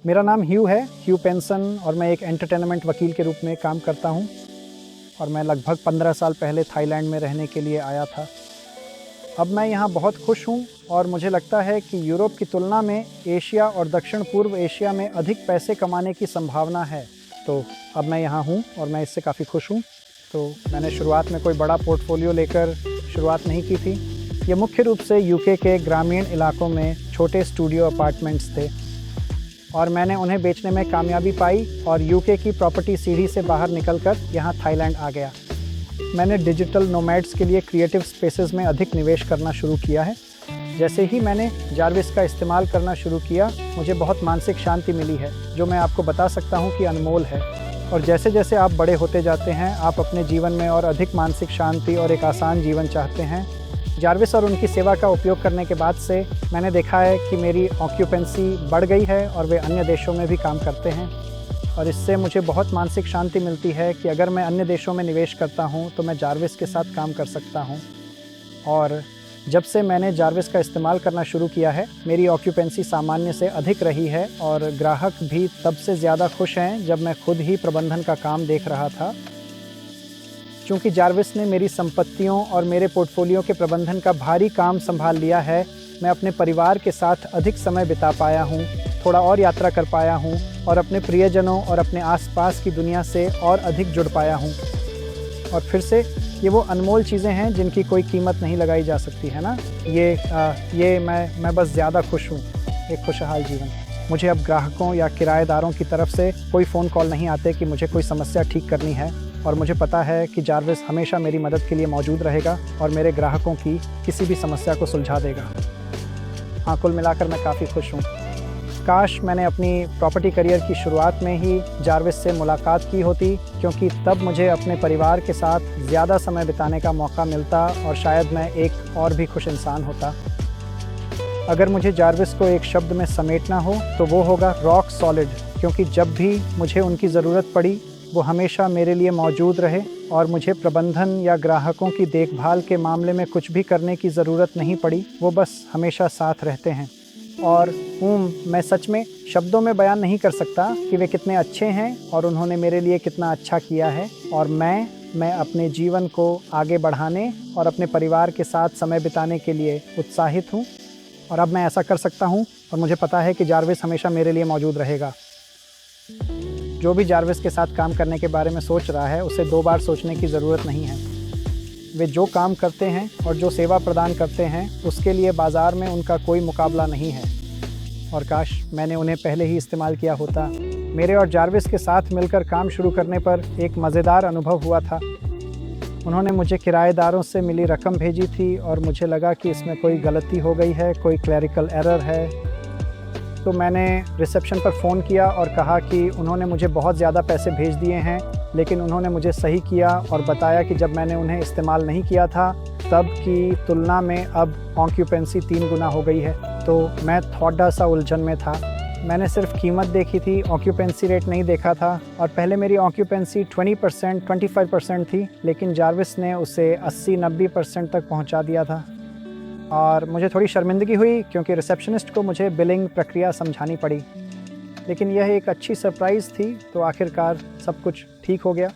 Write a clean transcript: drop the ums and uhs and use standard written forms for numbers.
मेरा नाम ह्यू है, ह्यू पेंसन, और मैं एक एंटरटेनमेंट वकील के रूप में काम करता हूँ। और मैं लगभग 15 साल पहले थाईलैंड में रहने के लिए आया था। अब मैं यहाँ बहुत खुश हूँ और मुझे लगता है कि यूरोप की तुलना में एशिया और दक्षिण पूर्व एशिया में अधिक पैसे कमाने की संभावना है। तो अब मैं यहाँ हूँ और मैं इससे काफ़ी खुश हूँ। तो मैंने शुरुआत में कोई बड़ा पोर्टफोलियो लेकर शुरुआत नहीं की थी। ये मुख्य रूप से यूके के ग्रामीण इलाकों में छोटे स्टूडियो अपार्टमेंट्स थे और मैंने उन्हें बेचने में कामयाबी पाई और यूके की प्रॉपर्टी सीढ़ी से बाहर निकलकर यहाँ थाईलैंड आ गया। मैंने डिजिटल नोमैड्स के लिए क्रिएटिव स्पेसेस में अधिक निवेश करना शुरू किया है। जैसे ही मैंने जार्विस का इस्तेमाल करना शुरू किया, मुझे बहुत मानसिक शांति मिली है, जो मैं आपको बता सकता हूँ कि अनमोल है। और जैसे जैसे आप बड़े होते जाते हैं, आप अपने जीवन में और अधिक मानसिक शांति और एक आसान जीवन चाहते हैं। जार्विस और उनकी सेवा का उपयोग करने के बाद से मैंने देखा है कि मेरी ऑक्यूपेंसी बढ़ गई है और वे अन्य देशों में भी काम करते हैं। और इससे मुझे बहुत मानसिक शांति मिलती है कि अगर मैं अन्य देशों में निवेश करता हूं तो मैं जार्विस के साथ काम कर सकता हूं। और जब से मैंने जार्विस का इस्तेमाल करना शुरू किया है, मेरी ऑक्यूपेंसी सामान्य से अधिक रही है और ग्राहक भी तब से ज़्यादा खुश हैं जब मैं खुद ही प्रबंधन का काम देख रहा था। चूँकि जार्विस ने मेरी संपत्तियों और मेरे पोर्टफोलियो के प्रबंधन का भारी काम संभाल लिया है, मैं अपने परिवार के साथ अधिक समय बिता पाया हूँ, थोड़ा और यात्रा कर पाया हूँ और अपने प्रियजनों और अपने आसपास की दुनिया से और अधिक जुड़ पाया हूँ। और फिर से ये वो अनमोल चीज़ें हैं जिनकी कोई कीमत नहीं लगाई जा सकती, है ना। ये मैं बस ज़्यादा खुश हूँ। एक खुशहाल जीवन। मुझे अब ग्राहकों या किराएदारों की तरफ से कोई फ़ोन कॉल नहीं आते कि मुझे कोई समस्या ठीक करनी है, और मुझे पता है कि जार्विस हमेशा मेरी मदद के लिए मौजूद रहेगा और मेरे ग्राहकों की किसी भी समस्या को सुलझा देगा। हाँ, कुल मिलाकर मैं काफ़ी खुश हूँ। काश मैंने अपनी प्रॉपर्टी करियर की शुरुआत में ही जार्विस से मुलाकात की होती, क्योंकि तब मुझे अपने परिवार के साथ ज़्यादा समय बिताने का मौका मिलता और शायद मैं एक और भी खुश इंसान होता। अगर मुझे जार्विस को एक शब्द में समेटना हो तो वो होगा रॉक सॉलिड, क्योंकि जब भी मुझे उनकी ज़रूरत पड़ी वो हमेशा मेरे लिए मौजूद रहे और मुझे प्रबंधन या ग्राहकों की देखभाल के मामले में कुछ भी करने की ज़रूरत नहीं पड़ी। वो बस हमेशा साथ रहते हैं। और मैं सच में शब्दों में बयान नहीं कर सकता कि वे कितने अच्छे हैं और उन्होंने मेरे लिए कितना अच्छा किया है। और मैं अपने जीवन को आगे बढ़ाने और अपने परिवार के साथ समय बिताने के लिए उत्साहित हूँ। और अब मैं ऐसा कर सकता हूँ और मुझे पता है कि जार्विस हमेशा मेरे लिए मौजूद रहेगा। जो भी जार्विस के साथ काम करने के बारे में सोच रहा है, उसे 2 बार सोचने की ज़रूरत नहीं है। वे जो काम करते हैं और जो सेवा प्रदान करते हैं, उसके लिए बाज़ार में उनका कोई मुकाबला नहीं है। और काश मैंने उन्हें पहले ही इस्तेमाल किया होता। मेरे और जार्विस के साथ मिलकर काम शुरू करने पर एक मज़ेदार अनुभव हुआ था। उन्होंने मुझे किराएदारों से मिली रकम भेजी थी और मुझे लगा कि इसमें कोई गलती हो गई है, कोई क्लरिकल एरर है। तो मैंने रिसेप्शन पर फ़ोन किया और कहा कि उन्होंने मुझे बहुत ज़्यादा पैसे भेज दिए हैं, लेकिन उन्होंने मुझे सही किया और बताया कि जब मैंने उन्हें इस्तेमाल नहीं किया था तब की तुलना में अब ऑक्यूपेंसी 3 गुना हो गई है। तो मैं थोड़ा सा उलझन में था। मैंने सिर्फ कीमत देखी थी, ऑक्यूपेंसी रेट नहीं देखा था। और पहले मेरी ऑक्यूपेंसी 20%, 25% थी, लेकिन जार्विस ने उसे 80-90% तक पहुंचा दिया था। और मुझे थोड़ी शर्मिंदगी हुई क्योंकि रिसेप्शनिस्ट को मुझे बिलिंग प्रक्रिया समझानी पड़ी, लेकिन यह एक अच्छी सरप्राइज़ थी। तो आखिरकार सब कुछ ठीक हो गया।